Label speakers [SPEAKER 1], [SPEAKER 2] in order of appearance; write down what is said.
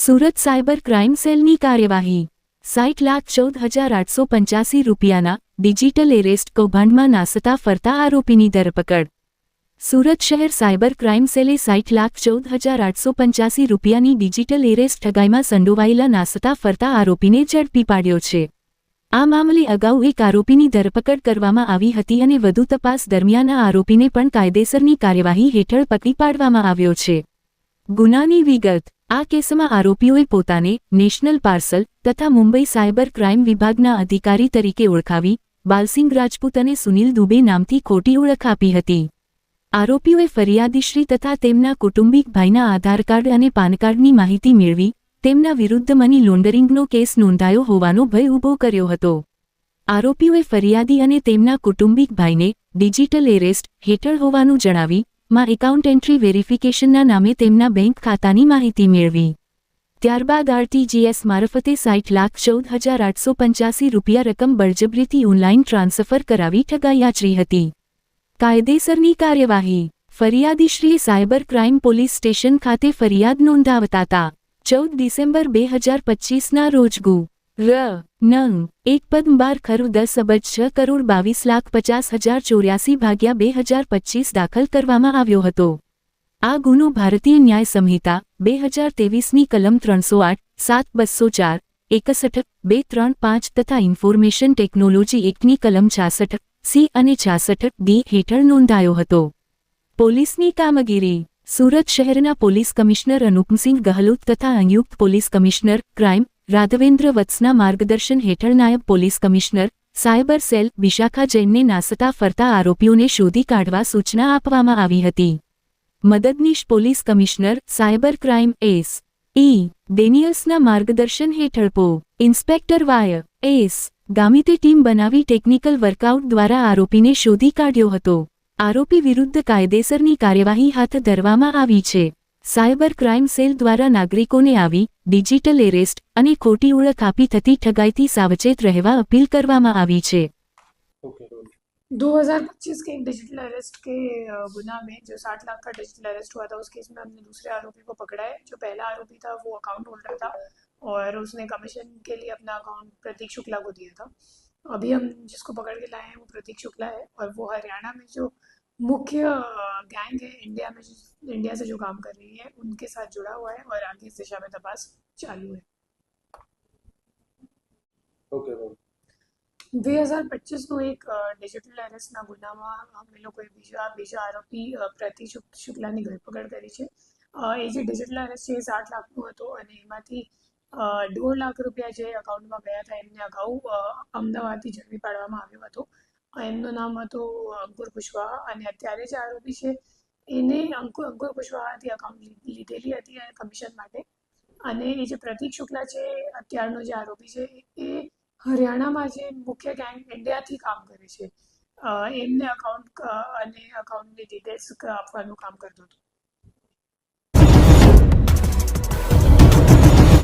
[SPEAKER 1] Surat cyber crime સેલની કાર્યવાહી 60,14,885 રૂપિયાના ડિજિટલ એરેસ્ટ કૌભાંડમાં નાસતા ફરતા આરોપીની ધરપકડ। સુરત શહેર સાયબર ક્રાઇમ સેલે 60,14,885 રૂપિયાની ડિજિટલ એરેસ્ટ ઠગાઈમાં સંડોવાયેલા નાસતા ફરતા આરોપીને ઝડપી પાડ્યો છે। આ મામલે અગાઉ એક આરોપીની ધરપકડ કરવામાં આવી હતી અને વધુ તપાસ દરમિયાન આ આરોપીને પણ કાયદેસરની કાર્યવાહી હેઠળ પકડી પાડવામાં આવ્યો છે। ગુનાની વિગત। આ કેસમાં આરોપીઓએ પોતાને નેશનલ પાર્સલ તથા મુંબઈ સાયબર ક્રાઇમ વિભાગના અધિકારી તરીકે ઓળખાવી બાલસિંગ રાજપૂત અને સુનિલ દુબે નામથી ખોટી ઓળખ આપી હતી। આરોપીઓએ ફરિયાદીશ્રી તથા તેમના કુટુંબિક ભાઈના આધાર કાર્ડ અને પાન કાર્ડની માહિતી મેળવી તેમના વિરુદ્ધ મની લોન્ડરિંગનો કેસ નોંધાયો હોવાનો ભય ઊભો કર્યો હતો। આરોપીઓએ ફરિયાદી અને તેમના કુટુંબિક ભાઈને ડિજિટલ એરેસ્ટ હેઠળ હોવાનું જણાવી માં એકાઉન્ટ એન્ટ્રી વેરિફિકેશનના નામે તેમના બેંક ખાતાની માહિતી મેળવી। ત્યારબાદ આરટીજીએસ મારફતે 60,14,885 રૂપિયા રકમ બળજબરીથી ઓનલાઈન ટ્રાન્સફર કરાવી ઠગાઈ આચરી હતી। કાયદેસરની કાર્યવાહી। ફરિયાદીશ્રીએ સાયબર ક્રાઇમ પોલીસ સ્ટેશન ખાતે ફરિયાદ નોંધાવતા હતા। 14 ડિસેમ્બર 2025ના રોજ ગું. ર. નંગ. 1 ખરું 10 અબજ 6 કરોડ 22,50,084/2025 દાખલ કરવામાં આવ્યો હતો। આ ગુનો ભારતીય ન્યાય સંહિતા 2023ની કલમ 308, 7, 204, 61, 235 તથા ઇન્ફોર્મેશન ટેકનોલોજી એક્ટની કલમ 66, સી અને 66, ડી હેઠળ નોંધાયો હતો। પોલીસની કામગીરી। સુરત શહેરના પોલીસ કમિશનર અનુપસિંહ ગહલોત તથા સંયુક્ત પોલીસ કમિશનર ક્રાઇમ રાઘવેન્દ્ર વત્સના માર્ગદર્શન હેઠળ નાયબ police commissioner cyber cell Vishakha જૈનને નાસતા ફરતા આરોપીઓને શોધી કાઢવા સૂચના આપવામાં આવી હતી। મદદનીશ police commissioner cyber crime S. E. ડેનિયલ્સના માર્ગદર્શન હેઠળ પો. Inspector Y. એસ. ગામિતે ટીમ બનાવી ટેકનિકલ વર્કઆઉટ દ્વારા આરોપીને શોધી કાઢ્યો હતો। આરોપી વિરુદ્ધ કાયદેસરની કાર્યવાહી હાથ ધરવામાં આવી છે। સાયબર ક્રાઇમ સેલ દ્વારા નાગરિકોને આવી ડિજિટલ એરેસ્ટ અને ખોટી ઓળખ આપી થતી ઠગાઈથી સાવચેત રહેવા અપીલ કરવામાં આવી છે।
[SPEAKER 2] 2025 के एक डिजिटल अरेस्ट के गुना में जो 60 लाख का डिजिटल अरेस्ट हुआ था, उस केस में हमने दूसरे आरोपी को पकड़ा है। जो पहला आरोपी था वो अकाउंट होल्डर था और उसने कमीशन के लिए अपना अकाउंट प्रतीक शुक्ला को दिया था। अभी हम जिसको पकड़ के लाए हैं वो प्रतीक शुक्ला है और वो हरियाणा में जो मुख्य गैंग है इंडिया से जो काम कर रही है उनके साथ जुड़ा हुआ है और आगे इस दिशा में तपास चालू है। 2025નું એક ડિજિટલ અરેસ્ટના ગુનામાં અમે લોકોએ બીજો આરોપી પ્રતીક શુક્લાની ધરપકડ કરી છે। એ જે ડિજિટલ અરેસ્ટ છે એ 60 લાખનું હતો અને એમાંથી 1.5 લાખ રૂપિયા જે અકાઉન્ટમાં ગયા હતા એમને અગાઉ અમદાવાદથી ઝડપી પાડવામાં આવ્યો હતો। એમનું નામ હતું અંકુર કુશવાહા અને અત્યારે જે આરોપી છે એને અંકુર કુશવાહાથી અકાઉન્ટ લીધેલી હતી કમિશન માટે અને એ જે પ્રતીક શુક્લા છે અત્યારનો જે આરોપી છે એ હરિયાણામાં જે મુખ્ય ગેંગ ઇન્ડિયાથી કામ કરે છે એમને અકાઉન્ટ અને અકાઉન્ટની ડિટેલ્સ આપવાનું કામ કરતો હતો।